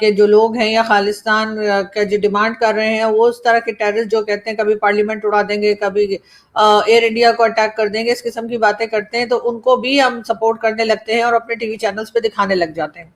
کہ جو لوگ ہیں یا خالستان کا جو ڈیمانڈ کر رہے ہیں وہ اس طرح کے ٹیررسٹ جو کہتے ہیں کبھی پارلیمنٹ اڑا دیں گے, کبھی ایئر انڈیا کو اٹیک کر دیں گے, اس قسم کی باتیں کرتے ہیں, تو ان کو بھی ہم سپورٹ کرنے لگتے ہیں اور اپنے ٹی وی چینلز پہ دکھانے لگ جاتے ہیں.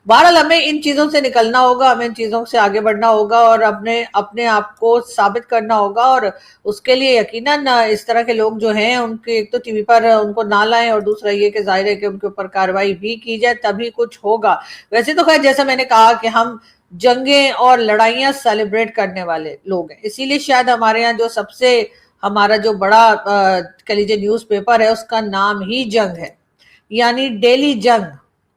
بہرحال ہمیں ان چیزوں سے نکلنا ہوگا, ہمیں ان چیزوں سے آگے بڑھنا ہوگا اور اپنے آپ کو ثابت کرنا ہوگا, اور اس کے لیے یقیناً اس طرح کے لوگ جو ہیں ان کے ایک تو ٹی وی پر ان کو نہ لائیں, اور دوسرا یہ کہ ظاہر ہے کہ ان کے اوپر کارروائی بھی کی جائے, تبھی کچھ ہوگا. ویسے تو خیر جیسا میں نے کہا کہ ہم جنگیں اور لڑائیاں سیلیبریٹ کرنے والے لوگ ہیں, اسی لیے شاید ہمارے یہاں جو سب سے ہمارا جو بڑا کہہ لیجیے نیوز پیپر ہے اس کا نام ہی جنگ ہے, یعنی ڈیلی جنگ.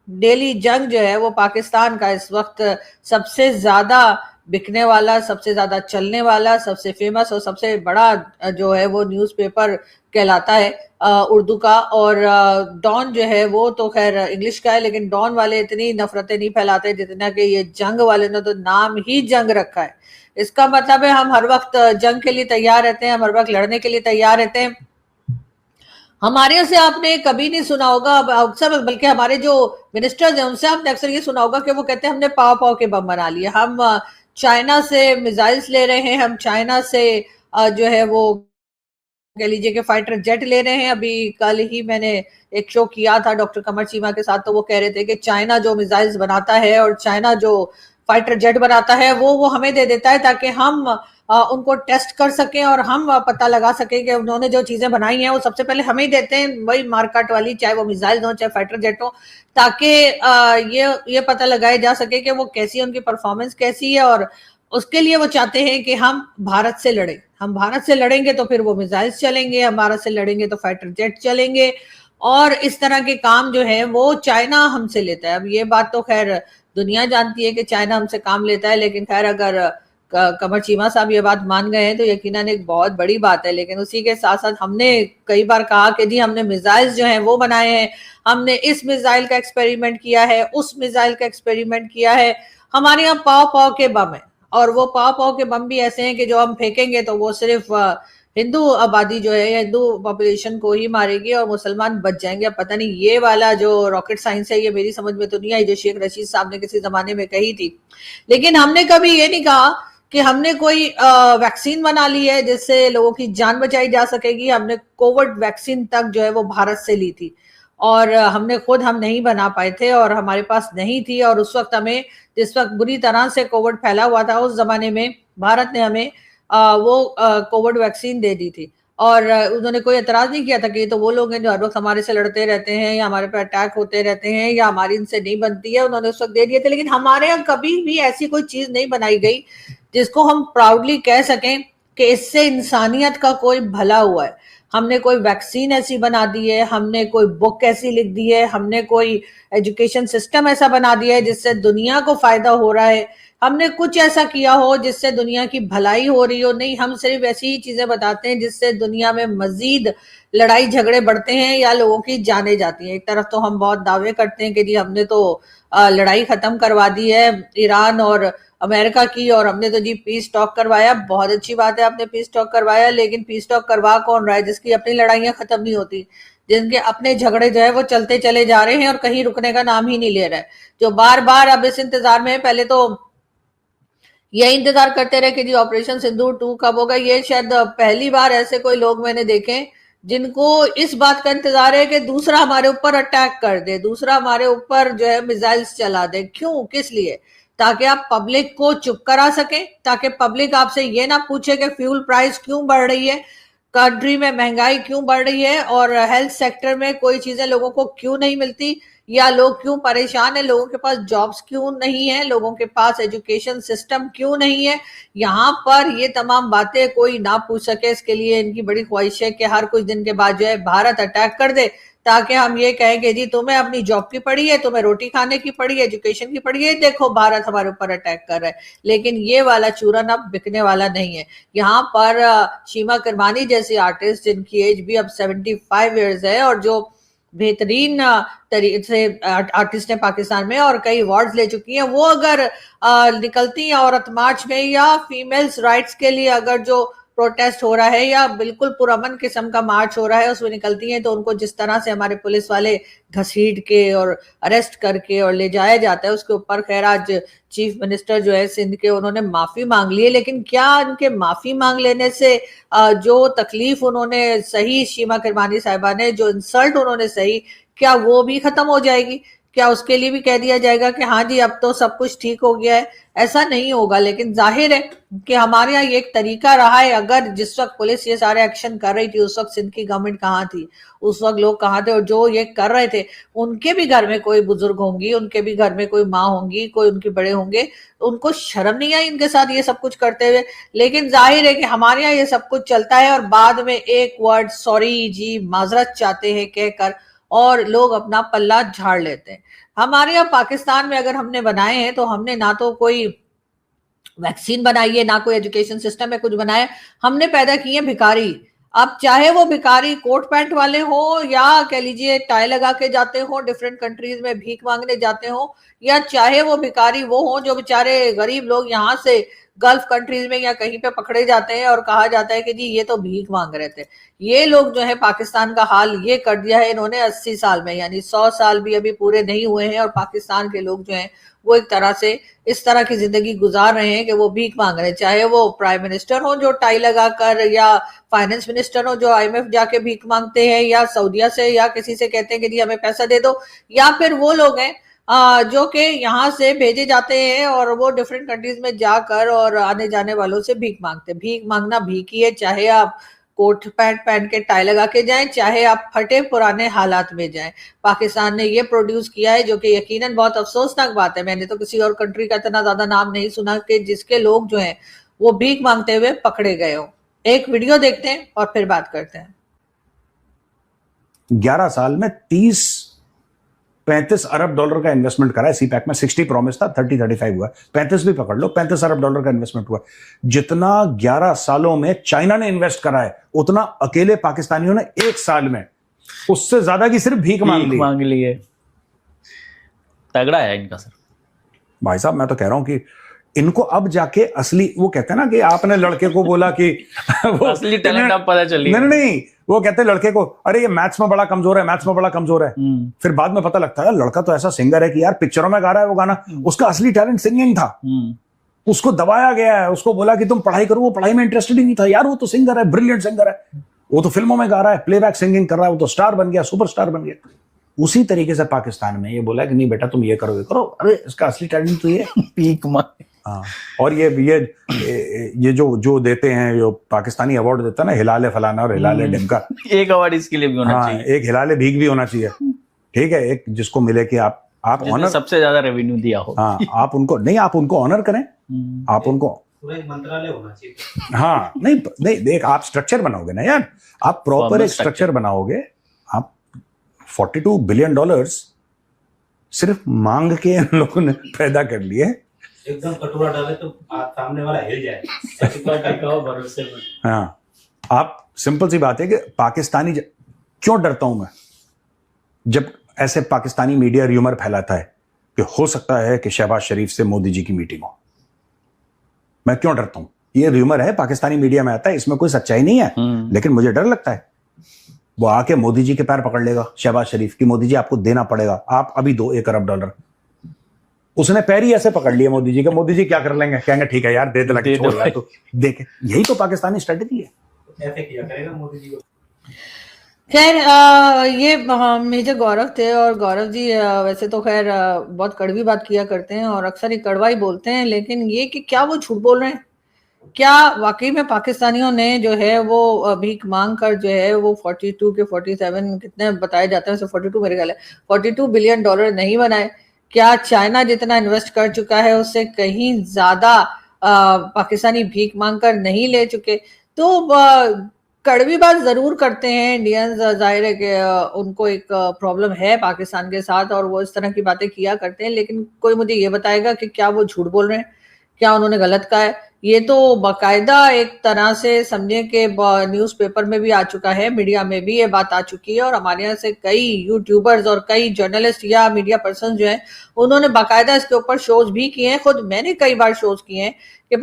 ڈیلی جنگ جو ہے وہ پاکستان کا اس وقت سب سے زیادہ بکنے والا, سب سے زیادہ چلنے والا, سب سے فیمس اور سب سے بڑا جو ہے وہ نیوز پیپر کہلاتا ہے اردو کا. اور ڈان جو ہے وہ تو خیر انگلش کا ہے, لیکن ڈان والے اتنی نفرتیں نہیں پھیلاتے جتنا کہ یہ جنگ والے نے تو نام ہی جنگ رکھا ہے. اس کا مطلب ہے ہم ہر وقت جنگ کے لیے تیار رہتے ہیں, ہم ہر وقت لڑنے کے لیے تیار رہتے ہیں. ہمارے سے آپ نے کبھی نہیں سنا ہوگا اکثر, بلکہ ہمارے جو منسٹرز ہیں ان سے آپ نے اکثر یہ سنا ہوگا کہ وہ کہتے ہیں ہم نے پاؤ کے بم بنا لیے, ہم چائنا سے میزائلز لے رہے ہیں, ہم چائنا سے جو ہے وہ کہہ لیجیے کہ فائٹر جیٹ لے رہے ہیں. ابھی کل ہی میں نے ایک شو کیا تھا ڈاکٹر قمر چیمہ کے ساتھ, تو وہ کہہ رہے تھے کہ چائنا جو میزائلز بناتا ہے اور چائنا جو فائٹر جیٹ بناتا ہے وہ ہمیں دے دیتا ہے تاکہ ہم ان کو ٹیسٹ کر سکیں اور ہم پتہ لگا سکیں کہ انہوں نے جو چیزیں بنائی ہیں وہ سب سے پہلے ہمیں ہی دیتے ہیں, وہی مارکٹ والی, چاہے وہ میزائلز ہوں چاہے فائٹر جیٹ ہوں, تاکہ یہ پتہ لگایا جا سکے کہ وہ کیسی, ان کی پرفارمنس کیسی ہے. اور اس کے لیے وہ چاہتے ہیں کہ ہم بھارت سے لڑیں, ہم بھارت سے لڑیں گے تو پھر وہ میزائلز چلیں گے, ہم بھارت سے لڑیں گے تو فائٹر جیٹ چلیں گے, اور اس طرح کے کام جو ہے وہ چائنا ہم سے لیتا ہے. اب یہ بات تو خیر دنیا جانتی ہے کہ چائنا ہم سے کام لیتا ہے, لیکن خیر اگر قمر چیمہ صاحب یہ بات مان گئے ہیں تو یقیناً ایک بہت بڑی بات ہے. لیکن اسی کے ساتھ ساتھ ہم نے کئی بار کہا کہ جی ہم نے میزائلز جو ہیں وہ بنائے ہیں, ہم نے اس میزائل کا ایکسپیریمنٹ کیا ہے, اس میزائل کا ایکسپیریمنٹ کیا ہے. ہمارے یہاں پاؤ کے بم ہیں, اور وہ پاؤ کے بم بھی ایسے ہیں کہ جو ہم پھینکیں گے تو وہ صرف ہندو آبادی جو ہے, ہندو پاپولیشن کو ہی مارے گی اور مسلمان بچ جائیں گے. اب پتہ نہیں یہ والا جو راکٹ سائنس ہے یہ میری سمجھ میں تو نہیں آئی, جو شیخ رشید صاحب نے کسی زمانے میں کہی تھی. لیکن ہم نے کبھی یہ نہیں کہا کہ ہم نے کوئی ویکسین بنا لی ہے جس سے لوگوں کی جان بچائی جا سکے گی. ہم نے کووڈ ویکسین تک جو ہے وہ بھارت سے لی تھی, اور ہم نے خود ہم نہیں بنا پائے تھے اور ہمارے پاس نہیں تھی. اور اس وقت ہمیں, جس وقت بری طرح سے کووڈ پھیلا ہوا تھا, اس زمانے میں بھارت نے ہمیں وہ کووڈ ویکسین دے دی تھی, اور انہوں نے کوئی اعتراض نہیں کیا تھا کہ یہ تو وہ لوگ ہیں جو ہر وقت ہمارے سے لڑتے رہتے ہیں یا ہمارے پہ اٹیک ہوتے رہتے ہیں یا ہماری ان سے نہیں بنتی ہے, انہوں نے اس وقت دے دیے تھے. لیکن ہمارے یہاں کبھی بھی ایسی کوئی چیز نہیں بنائی گئی جس کو ہم پراؤڈلی کہہ سکیں کہ اس سے انسانیت کا کوئی بھلا ہوا ہے. ہم نے کوئی ویکسین ایسی بنا دی ہے, ہم نے کوئی بک ایسی لکھ دی ہے, ہم نے کوئی ایجوکیشن سسٹم ایسا بنا دیا ہے جس سے دنیا کو فائدہ ہو رہا ہے, ہم نے کچھ ایسا کیا ہو جس سے دنیا کی بھلائی ہو رہی ہو. نہیں, ہم صرف ایسی ہی چیزیں بتاتے ہیں جس سے دنیا میں مزید لڑائی جھگڑے بڑھتے ہیں یا لوگوں کی جانیں جاتی ہیں. ایک طرف تو ہم بہت دعوے کرتے ہیں کہ جی ہم نے تو لڑائی ختم کروا دی ہے ایران اور امریکہ کی, اور ہم نے تو جی پیس ٹاک کروایا. بہت اچھی بات ہے آپ نے پیس ٹاک کروایا, لیکن پیس ٹاک کروا کون رہا ہے جس کی اپنی لڑائیاں ختم نہیں ہوتی, جن کے اپنے جھگڑے جو ہے وہ چلتے چلے جا رہے ہیں اور کہیں رکنے کا نام ہی نہیں لے رہا ہے, جو بار بار اب اس انتظار میں. پہلے تو یہ انتظار کرتے رہے کہ جی آپریشن سندور 2 کب ہوگا. یہ شاید پہلی بار ایسے کوئی لوگ میں نے دیکھے جن کو اس بات کا انتظار ہے کہ دوسرا ہمارے اوپر اٹیک کر دے, دوسرا ہمارے اوپر جو ہے میزائلز چلا دے. کیوں, کس لیے؟ تاکہ آپ پبلک کو چپ کرا سکیں, تاکہ پبلک آپ سے یہ نہ پوچھے کہ فیول پرائس کیوں بڑھ رہی ہے, کنٹری میں مہنگائی کیوں بڑھ رہی ہے, اور ہیلتھ سیکٹر میں کوئی چیزیں لوگوں کو کیوں نہیں ملتی, یا لوگ کیوں پریشان ہیں, لوگوں کے پاس جابز کیوں نہیں ہیں, لوگوں کے پاس ایجوکیشن سسٹم کیوں نہیں ہے. یہاں پر یہ تمام باتیں کوئی نہ پوچھ سکے. اس کے لیے ان کی بڑی خواہش ہے کہ ہر کچھ دن کے بعد جو ہے بھارت اٹیک کر دے, تاکہ ہم یہ کہیں کہ جی تمہیں اپنی جاب کی پڑی ہے, تمہیں روٹی کھانے کی پڑی ہے, ایجوکیشن کی پڑی ہے, دیکھو بھارت ہمارے اوپر اٹیک کر رہا ہے. لیکن یہ والا چورن اب بکنے والا نہیں ہے. یہاں پر شیما کرمانی جیسی آرٹسٹ جن کی ایج بھی اب 75 ایئرز ہے, اور جو بہترین طریقے سے آرٹسٹ ہیں پاکستان میں اور کئی ایوارڈز لے چکی ہیں, وہ اگر نکلتی ہیں عورت مارچ میں یا فیمیلز رائٹس کے لیے اگر جو پروٹیسٹ ہو رہا ہے یا بالکل پرامن قسم کا مارچ ہو رہا ہے اس میں نکلتی ہیں تو ان کو جس طرح سے ہمارے پولیس والے گھسیٹ کے اور اریسٹ کر کے اور لے جایا جاتا ہے اس کے اوپر خیر آج چیف منسٹر جو ہے سندھ کے انہوں نے معافی مانگ لی ہے. لیکن کیا ان کے معافی مانگ لینے سے جو تکلیف انہوں نے سہی شیما کرمانی صاحبہ نے, جو انسلٹ انہوں نے سہی, کیا وہ بھی ختم ہو جائے گی؟ کیا اس کے لیے بھی کہہ دیا جائے گا کہ ہاں جی اب تو سب کچھ ٹھیک ہو گیا ہے؟ ایسا نہیں ہوگا. لیکن ظاہر ہے کہ ہمارے یہاں یہ ایک طریقہ رہا ہے, اگر جس وقت پولیس یہ سارے ایکشن کر رہی تھی اس وقت سندھ کی گورنمنٹ کہاں تھی, اس وقت لوگ کہاں تھے, اور جو یہ کر رہے تھے ان کے بھی گھر میں کوئی بزرگ ہوں گی, ان کے بھی گھر میں کوئی ماں ہوں گی, کوئی ان کے بڑے ہوں گے, ان کو شرم نہیں آئی ان کے ساتھ یہ سب کچھ کرتے ہوئے؟ لیکن ظاہر ہے کہ ہمارے یہاں یہ سب کچھ چلتا ہے اور بعد میں ایک ورڈ سوری جی معذرت چاہتے ہیں کہہ کر اور لوگ اپنا پلہ جھاڑ لیتے ہیں. ہمارے یہاں پاکستان میں اگر ہم نے بنائے ہیں تو ہم نے نہ تو کوئی ویکسین بنائی ہے, نہ کوئی ایجوکیشن سسٹم میں کچھ بنایا, ہم نے پیدا کی ہیں بھکاری. اب چاہے وہ بھکاری کوٹ پینٹ والے ہوں یا کہہ لیجئے ٹائی لگا کے جاتے ہوں ڈیفرنٹ کنٹریز میں بھیک مانگنے جاتے ہوں, یا چاہے وہ بھکاری وہ ہوں جو بیچارے غریب لوگ یہاں سے گلف کنٹریز میں یا کہیں پہ پکڑے جاتے ہیں اور کہا جاتا ہے کہ جی یہ تو بھیک مانگ رہے تھے. یہ لوگ جو ہے پاکستان کا حال یہ کر دیا ہے انہوں نے 80 سال میں, یعنی 100 سال بھی ابھی پورے نہیں ہوئے ہیں اور پاکستان کے لوگ جو ہیں وہ ایک طرح سے اس طرح کی زندگی گزار رہے ہیں کہ وہ بھیک مانگ رہے ہیں, چاہے وہ پرائم منسٹر ہوں جو ٹائی لگا کر, یا فائنانس منسٹر ہوں جو IMF جا کے بھیک مانگتے ہیں, یا سعودیہ سے یا کسی سے کہتے ہیں کہ جی ہمیں پیسہ دے دو, یا پھر وہ لوگ ہیں جو کہ یہاں سے بھیجے جاتے ہیں اور وہ ڈیفرنٹ کنٹریز میں جا کر اور آنے جانے والوں سے بھیک مانگتے ہیں. بھیک مانگنا بھیک ہی ہے, چاہے آپ کوٹ پینٹ پہن کے ٹائی لگا کے جائیں, چاہے آپ پھٹے پرانے حالات میں جائیں. پاکستان نے یہ پروڈیوس کیا ہے جو کہ یقیناً بہت افسوسناک بات ہے. میں نے تو کسی اور کنٹری کا اتنا زیادہ نام نہیں سنا کہ جس کے لوگ جو ہیں وہ بھیک مانگتے ہوئے پکڑے گئے ہوں. ایک ویڈیو دیکھتے ہیں اور پھر بات کرتے ہیں. 11 سال میں 35 ارب ڈالر کا انویسٹمنٹ کرا ہے سی پیک میں. 60 پرومس تھا, 35 ہوا, 35 بھی پکڑ لو, 35 ارب ڈالر کا انویسٹمنٹ ہوا. جتنا 11 سالوں میں چائنا نے انویسٹ کرا ہے اتنا اکیلے پاکستانیوں نے ایک سال میں اس سے زیادہ کی صرف بھیک مانگ لی ہے. تگڑا ہے ان کا سر. بھائی صاحب میں تو کہہ رہا ہوں کہ ان کو اب جا کے اصلی, وہ کہتے ہیں نا کہ آپ نے لڑکے کو بولا کہ اصلی ٹیلنٹ اب پتہ چلی. نہیں, وہ کہتے ہیں لڑکے کو ارے یہ میتھس میں بڑا کمزور ہے, میتھس میں بڑا کمزور ہے. پھر بعد میں پتہ لگتا ہے لڑکا تو ایسا سنگر ہے کہ یار پکچروں میں گا رہا ہے وہ گانا, اس کا اصلی ٹیلنٹ سنگنگ تھا. اس کو دبایا گیا ہے, اس کو بولا کہ تم پڑھائی کرو, وہ پڑھائی میں انٹرسٹڈ ہی نہیں تھا. یار وہ تو سنگر ہے, بریلینٹ سنگر ہے, وہ تو فلموں میں گا رہا ہے, پلے بیک سنگنگ کر رہا ہے, وہ تو سٹار بن گیا, سپر سٹار بن گیا. اسی طریقے سے پاکستان میں یہ بولا کہ نہیں بیٹا تم یہ کرو, یہ کرو. ارے اس کا اصلی ٹیلنٹ تو یہ پیک ماں. ہاں, اور یہ جو دیتے ہیں, جو پاکستانی ایوارڈ دیتا ہے نا, ہلال فلانا اور ہلال ڈمکا, ایک ایوارڈ اس کے لیے بھی ہونا چاہیے. ایک ہلال بھیک بھی ہونا چاہیے. ٹھیک ہے, ایک جس کو ملے کہ آپ آنر, سب سے زیادہ ریونیو دیا ہو. ہاں, آپ ان کو نہیں, آپ ان کو آنر کریں, آپ ان کو منترالے ہونا چاہیے. ہاں نہیں دیکھ, آپ اسٹرکچر بناؤ گے نا یار, آپ پراپر ایک اسٹرکچر بناؤ گے. آپ $42 بلین صرف مانگ کے ان لوگوں نے پیدا کر لیے. ایک دم کٹورا ڈالے تو سامنے والا ہل جائے. ہاں, آپ سمپل سی بات ہے کہ پاکستانی, کیوں ڈرتا ہوں میں جب ایسے پاکستانی میڈیا ریومر پھیلاتا ہے کہ ہو سکتا ہے کہ شہباز شریف سے مودی جی کی میٹنگ ہو. میں کیوں ڈرتا ہوں؟ یہ ریومر ہے, پاکستانی میڈیا میں آتا ہے, اس میں کوئی سچائی نہیں ہے, لیکن مجھے ڈر لگتا ہے وہ آ کے مودی جی کے پیر پکڑ لے گا شہباز شریف کی, مودی جی آپ کو دینا پڑے گا, آپ ابھی دو 1 ارب ڈالر. اس نے پیر ہی ایسے پکڑ لیا مودی جی کے, مودی جی کیا کر لیں گے, کہیں گے ٹھیک ہے یار دے دے لگے چھوڑ یار, تو دیکھیں یہی تو پاکستانی اسٹریٹجی ہے. ایسے کیا کرے گا مودی جی کو. خیر یہ میجر گورو تھے, اور گورو جی ویسے تو خیر بہت کڑوی بات کیا کرتے ہیں اور اکثر ہی کڑوا ہی بولتے ہیں, لیکن یہ کہ کیا وہ جھوٹ بول رہے ہیں؟ کیا واقعی میں پاکستانیوں نے جو ہے وہ بھیک مانگ کر جو ہے وہ 42 کے 47 کتنے بتائے جاتے ہیں, 42 میرے خیال ہے $42 بلین نہیں بنائے؟ کیا چائنا جتنا انویسٹ کر چکا ہے اس سے کہیں زیادہ پاکستانی بھیک مانگ کر نہیں لے چکے؟ تو کڑوی بات ضرور کرتے ہیں انڈینز, ظاہر ہے کہ ان کو ایک پرابلم ہے پاکستان کے ساتھ اور وہ اس طرح کی باتیں کیا کرتے ہیں, لیکن کوئی مجھے یہ بتائے گا کہ کیا وہ جھوٹ بول رہے ہیں, کیا انہوں نے غلط کہا ہے, یہ تو باقاعدہ ایک طرح سے سمجھیں کہ نیوز پیپر میں بھی آ چکا ہے, میڈیا میں بھی یہ بات آ چکی ہے, اور ہمارے یہاں سے کئی یوٹیوبرز اور کئی جرنلسٹ یا میڈیا پرسن جو ہیں انہوں نے باقاعدہ اس کے اوپر شوز بھی کیے ہیں. خود میں نے کئی بار شوز کیے ہیں کہ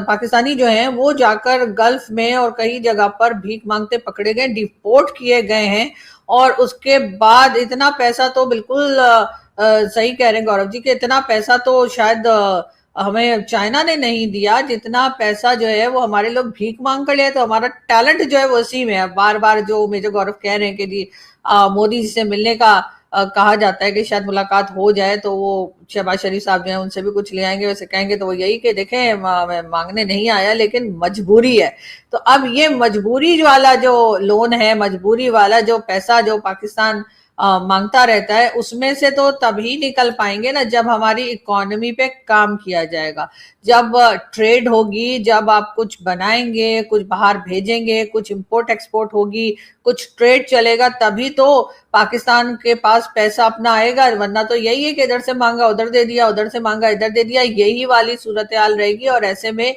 پاکستانی جو ہیں وہ جا کر گلف میں اور کئی جگہ پر بھیک مانگتے پکڑے گئے, ڈیپورٹ کیے گئے ہیں, اور اس کے بعد اتنا پیسہ تو بالکل صحیح کہہ رہے ہیں گورو جی کہ اتنا پیسہ تو شاید ہمیں چائنا نے نہیں دیا جتنا پیسہ جو ہے وہ ہمارے لوگ بھیک مانگ کر لیا. تو ہمارا ٹیلنٹ جو ہے وہ اسی میں ہے. بار بار جو میجر گورو کہہ رہے ہیں کہ جی مودی جی سے ملنے کا کہا جاتا ہے کہ شاید ملاقات ہو جائے تو وہ شہباز شریف صاحب جو ہیں ان سے بھی کچھ لے آئیں گے, ویسے کہیں گے تو وہ یہی کہ دیکھیں مانگنے نہیں آیا لیکن مجبوری ہے. تو اب یہ مجبوری والا جو لون ہے, مجبوری والا جو پیسہ جو پاکستان مانگتا رہتا ہے, اس میں سے تو تبھی نکل پائیں گے نا جب ہماری اکانومی پہ کام کیا جائے گا, جب ٹریڈ ہوگی, جب آپ کچھ بنائیں گے, کچھ باہر بھیجیں گے, کچھ امپورٹ ایکسپورٹ ہوگی, کچھ ٹریڈ چلے گا, تبھی تو پاکستان کے پاس پیسہ اپنا آئے گا. ورنہ تو یہی ہے کہ ادھر سے مانگا ادھر دے دیا, ادھر سے مانگا ادھر دے دیا, یہی والی صورتحال رہے گی. اور ایسے میں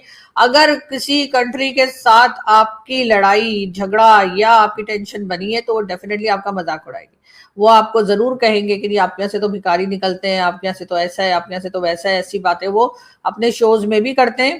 اگر کسی کنٹری کے ساتھ آپ کی لڑائی جھگڑا یا آپ کی ٹینشن بنی ہے تو وہ ڈیفینیٹلی آپ کا مذاق اڑائے گی. وہ آپ کو ضرور کہیں گے کہ آپ یہاں سے تو بھکاری نکلتے ہیں, آپ یہاں سے تو ایسا ہے, آپ یہاں سے تو ویسا ہے. ایسی باتیں وہ اپنے شوز میں بھی کرتے ہیں,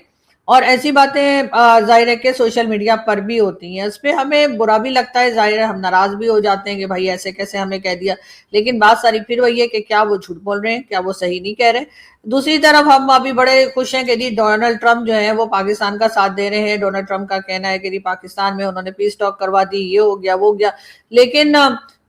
اور ایسی باتیں ظاہر ہے کہ سوشل میڈیا پر بھی ہوتی ہیں. اس پہ ہمیں برا بھی لگتا ہے, ظاہر ہے ہم ناراض بھی ہو جاتے ہیں کہ بھائی ایسے کیسے ہمیں کہہ دیا, لیکن بات ساری پھر وہی ہے کہ کیا وہ جھوٹ بول رہے ہیں, کیا وہ صحیح نہیں کہہ رہے. دوسری طرف ہم ابھی بڑے خوش ہیں کہ جی ڈونلڈ ٹرمپ جو ہے وہ پاکستان کا ساتھ دے رہے ہیں. ڈونلڈ ٹرمپ کا کہنا ہے کہ جی پاکستان میں انہوں نے پیس ٹاک کروا دی, یہ ہو گیا وہ ہو گیا. لیکن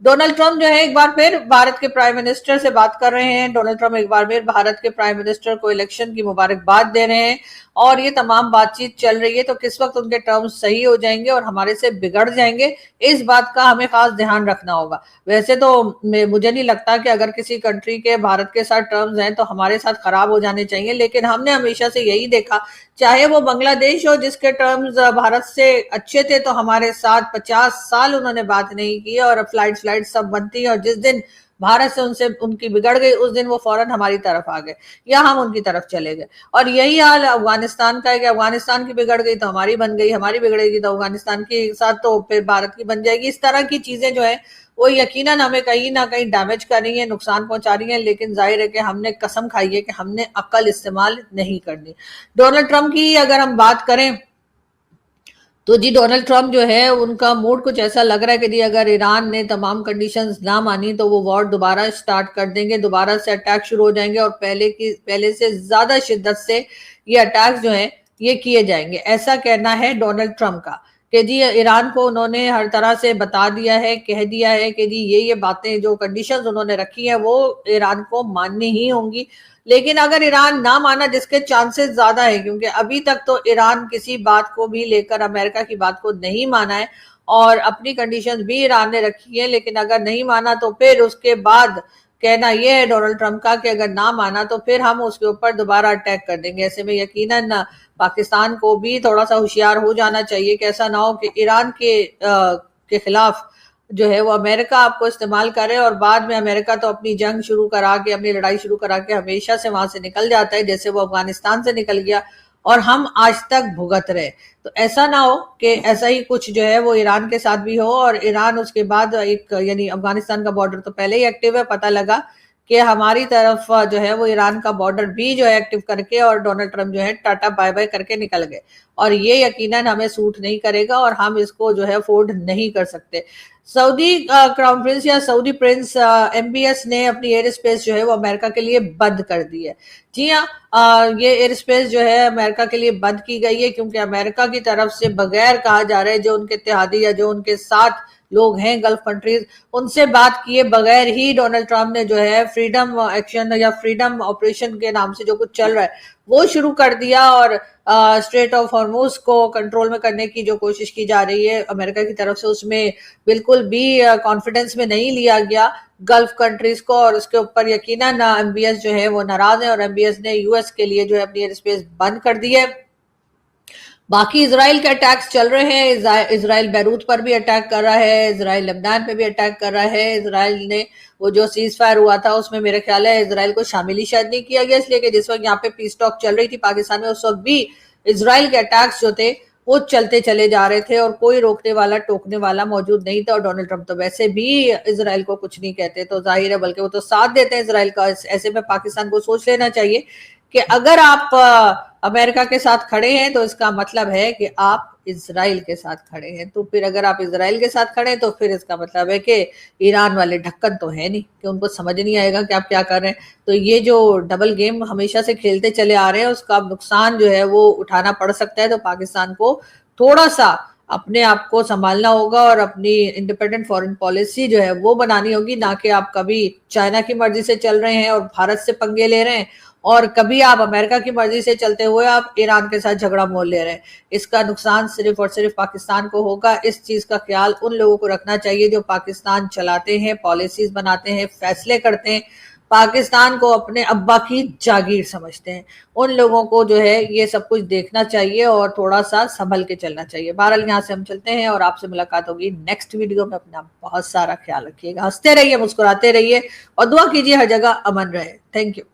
ڈونلڈ ٹرمپ جو ہے ایک بار پھر بھارت کے پرائم منسٹر سے بات کر رہے ہیں. ڈونلڈ ٹرمپ ایک بار پھر بھارت کے پرائم منسٹر کو الیکشن کی مبارکباد دے رہے ہیں, اور یہ تمام بات چیت چل رہی ہے. تو کس وقت ان کے ٹرمز صحیح ہو جائیں گے اور ہمارے سے بگڑ جائیں گے, اس بات کا ہمیں خاص دھیان رکھنا ہوگا. ویسے تو مجھے نہیں لگتا کہ اگر کسی کنٹری کے بھارت کے ساتھ ٹرمز ہیں تو ہمارے ساتھ خراب ہو جانے چاہیے, لیکن ہم نے ہمیشہ سے یہی دیکھا, چاہے وہ بنگلہ دیش ہو جس کے ٹرمز بھارت سے اچھے تھے تو ہمارے ساتھ 50 سال انہوں نے بات نہیں کی, اور فلائٹ سب بنتی ہیں, اور جس دن بھارت سے ان کی بگڑ گئی اس دن وہ فوراً ہماری طرف آ گئے یا ہم ان کی طرف چلے گئے. اور یہی حال افغانستان کا ہے کہ افغانستان کی بگڑ گئی تو ہماری بن گئی, ہماری بگڑے گی تو افغانستان کے ساتھ تو پھر بھارت کی بن جائے گی. اس طرح کی چیزیں جو ہیں وہ یقیناً ہمیں کہیں نہ کہیں ڈیمیج کر رہی ہیں, نقصان پہنچا رہی ہیں, لیکن ظاہر ہے کہ ہم نے قسم کھائی ہے کہ ہم نے عقل استعمال نہیں کرنی. ڈونلڈ ٹرمپ کی اگر ہم بات کریں تو جی ڈونلڈ ٹرمپ جو ہے ان کا موڈ کچھ ایسا لگ رہا ہے کہ جی اگر ایران نے تمام کنڈیشنز نہ مانی تو وہ وار دوبارہ سٹارٹ کر دیں گے, دوبارہ سے اٹیک شروع ہو جائیں گے, اور پہلے سے زیادہ شدت سے یہ اٹیکس جو ہیں یہ کیے جائیں گے. ایسا کہنا ہے ڈونلڈ ٹرمپ کا کہ جی ایران کو انہوں نے ہر طرح سے بتا دیا ہے, کہہ دیا ہے کہ جی یہ باتیں جو کنڈیشنز انہوں نے رکھی ہیں وہ ایران کو ماننی ہی ہوں گی. لیکن اگر ایران نہ مانا, جس کے چانسز زیادہ ہیں کیونکہ ابھی تک تو ایران کسی بات کو بھی لے کر امریکہ کی بات کو نہیں مانا ہے, اور اپنی کنڈیشنز بھی ایران نے رکھی ہیں, لیکن اگر نہیں مانا تو پھر اس کے بعد کہنا یہ ہے ڈونلڈ ٹرمپ کا کہ اگر نہ مانا تو پھر ہم اس کے اوپر دوبارہ اٹیک کر دیں گے. ایسے میں یقیناً پاکستان کو بھی تھوڑا سا ہوشیار ہو جانا چاہیے کہ ایسا نہ ہو کہ ایران کے خلاف جو ہے وہ امریکہ آپ کو استعمال کرے, اور بعد میں امریکہ تو اپنی جنگ شروع کرا کے, اپنی لڑائی شروع کرا کے ہمیشہ سے وہاں سے نکل جاتا ہے, جیسے وہ افغانستان سے نکل گیا اور ہم آج تک بھگت رہے. تو ایسا نہ ہو کہ ایسا ہی کچھ جو ہے وہ ایران کے ساتھ بھی ہو, اور ایران اس کے بعد یعنی افغانستان کا بارڈر تو پہلے ہی ایکٹیو ہے, پتہ لگا کہ ہماری طرف جو ہے وہ ایران کا بارڈر بھی جو ہے ایکٹیو کر کے, اور ڈونلڈ ٹرمپ جو ہے ٹاٹا بائی بائی کر کے نکل گئے, اور یہ یقیناً ہمیں سوٹ نہیں کرے گا اور ہم اس کو جو ہے افورڈ نہیں کر سکتے. سعودی کراؤن پرنس یا سعودی پرنس MBS نے اپنی ایئر اسپیس جو ہے وہ امریکہ کے لیے بند کر دی ہے. جی ہاں, یہ ایئر اسپیس جو ہے امریکہ کے لیے بند کی گئی ہے کیونکہ امریکہ کی طرف سے بغیر کہا جا رہا ہے جو ان کے اتحادی یا جو ان کے ساتھ لوگ ہیں گلف کنٹریز, ان سے بات کیے بغیر ہی ڈونلڈ ٹرمپ نے جو ہے فریڈم ایکشن یا فریڈم آپریشن کے نام سے جو کچھ چل رہا ہے وہ شروع کر دیا, اور اسٹریٹ آف ہارموز کو کنٹرول میں کرنے کی جو کوشش کی جا رہی ہے امریکہ کی طرف سے, اس میں بالکل بھی کانفیڈنس میں نہیں لیا گیا گلف کنٹریز کو, اور اس کے اوپر یقیناً MBS جو ہے وہ ناراض ہے, اور MBS نے US کے لیے جو ہے اپنی ایئر اسپیس بند کر دی ہے. باقی اسرائیل کے اٹیکس چل رہے ہیں، اسرائیل بیروت پر بھی اٹیک کر رہا ہے، اسرائیل لبنان پہ بھی اٹیک کر رہا ہے. اسرائیل نے وہ جو سیز فائر ہوا تھا اس میں میرے خیال ہے اسرائیل کو شامل ہی شاید نہیں کیا گیا، اس لیے کہ جس وقت یہاں پہ پیس ٹاک چل رہی تھی پاکستان میں اس وقت بھی اسرائیل کے اٹیکس جو تھے وہ چلتے چلے جا رہے تھے اور کوئی روکنے والا ٹوکنے والا موجود نہیں تھا. اور ڈونلڈ ٹرمپ تو ویسے بھی اسرائیل کو کچھ نہیں کہتے تو ظاہر ہے، بلکہ وہ تو ساتھ دیتے ہیں اسرائیل کا. ایسے میں پاکستان کو سوچ لینا چاہیے کہ اگر آپ امریکہ کے ساتھ کھڑے ہیں تو اس کا مطلب ہے کہ آپ اسرائیل کے ساتھ کھڑے ہیں. تو پھر اگر آپ اسرائیل کے ساتھ کھڑے ہیں تو پھر اس کا مطلب ہے کہ ایران والے ڈھکن تو ہے نہیں کہ ان کو سمجھ نہیں آئے گا کہ آپ کیا کر رہے ہیں. تو یہ جو ڈبل گیم ہمیشہ سے کھیلتے چلے آ رہے ہیں اس کا نقصان جو ہے وہ اٹھانا پڑ سکتا ہے. تو پاکستان کو تھوڑا سا اپنے آپ کو سنبھالنا ہوگا اور اپنی انڈیپینڈنٹ فورن پالیسی جو ہے وہ بنانی ہوگی، نہ کہ آپ کبھی چائنا کی مرضی سے چل رہے ہیں اور بھارت سے پنگے لے رہے ہیں اور کبھی آپ امریکہ کی مرضی سے چلتے ہوئے آپ ایران کے ساتھ جھگڑا مول لے رہے ہیں. اس کا نقصان صرف اور صرف پاکستان کو ہوگا. اس چیز کا خیال ان لوگوں کو رکھنا چاہیے جو پاکستان چلاتے ہیں، پالیسیز بناتے ہیں، فیصلے کرتے ہیں، پاکستان کو اپنے ابا کی جاگیر سمجھتے ہیں. ان لوگوں کو جو ہے یہ سب کچھ دیکھنا چاہیے اور تھوڑا سا سنبھل کے چلنا چاہیے. بہرحال یہاں سے ہم چلتے ہیں اور آپ سے ملاقات ہوگی نیکسٹ ویڈیو میں. اپنا بہت سارا خیال رکھیے گا، ہنستے رہیے، مسکراتے رہیے اور دعا کیجیے ہر جگہ امن رہے. Thank you.